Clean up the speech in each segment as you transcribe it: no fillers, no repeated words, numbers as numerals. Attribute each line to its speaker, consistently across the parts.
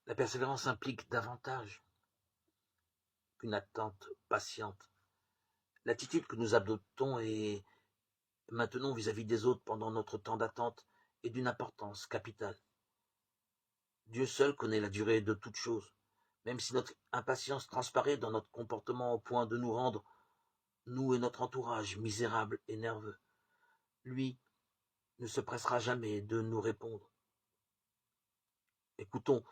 Speaker 1: La persévérance implique davantage qu'une attente patiente. L'attitude que nous adoptons et maintenons vis-à-vis des autres pendant notre temps d'attente est d'une importance capitale. Dieu seul connaît la durée de toute chose, même si notre impatience transparaît dans notre comportement au point de nous rendre, nous et notre entourage, misérables et nerveux. Lui ne se pressera jamais de nous répondre. Écoutons,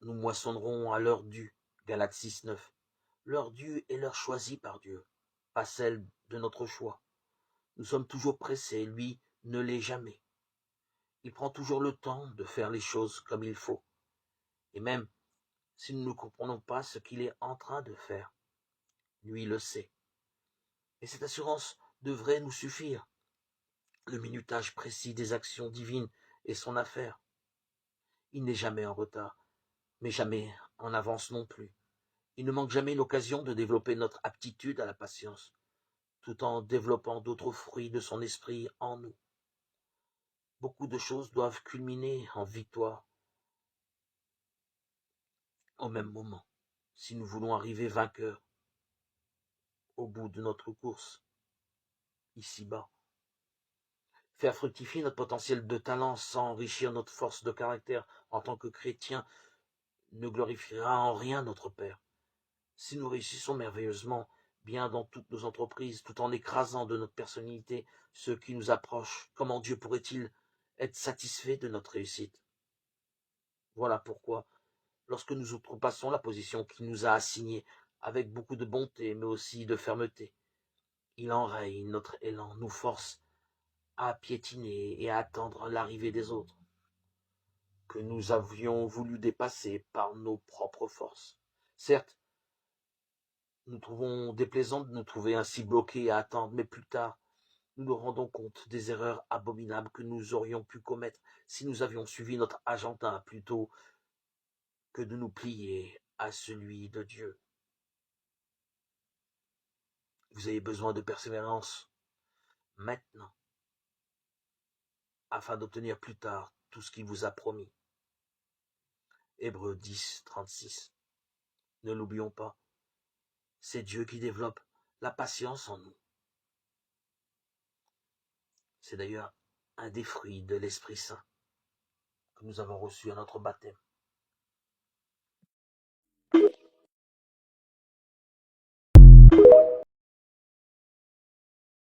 Speaker 1: nous moissonnerons à l'heure due, Galates 6:9. L'heure due est l'heure choisie par Dieu, pas celle de notre choix. Nous sommes toujours pressés, lui ne l'est jamais. Il prend toujours le temps de faire les choses comme il faut. Et même si nous ne comprenons pas ce qu'il est en train de faire, lui le sait. Et cette assurance devrait nous suffire. Le minutage précis des actions divines est son affaire. Il n'est jamais en retard, mais jamais en avance non plus. Il ne manque jamais l'occasion de développer notre aptitude à la patience, tout en développant d'autres fruits de son esprit en nous. Beaucoup de choses doivent culminer en victoire au même moment, si nous voulons arriver vainqueurs au bout de notre course, ici-bas. Faire fructifier notre potentiel de talent sans enrichir notre force de caractère en tant que chrétien ne glorifiera en rien notre Père. Si nous réussissons merveilleusement bien dans toutes nos entreprises, tout en écrasant de notre personnalité ceux qui nous approchent, comment Dieu pourrait-il être satisfait de notre réussite? Voilà pourquoi, lorsque nous outrepassons la position qu'il nous a assignée avec beaucoup de bonté, mais aussi de fermeté, il enraye notre élan, nous force à piétiner et à attendre l'arrivée des autres, que nous avions voulu dépasser par nos propres forces. Certes, nous trouvons déplaisant de nous trouver ainsi bloqués à attendre, mais plus tard, nous nous rendons compte des erreurs abominables que nous aurions pu commettre si nous avions suivi notre agenda plutôt que de nous plier à celui de Dieu. Vous avez besoin de persévérance maintenant, afin d'obtenir plus tard tout ce qu'il vous a promis. Hébreux 10, 36. Ne l'oublions pas, c'est Dieu qui développe la patience en nous. C'est d'ailleurs un des fruits de l'Esprit Saint que nous avons reçu à notre baptême.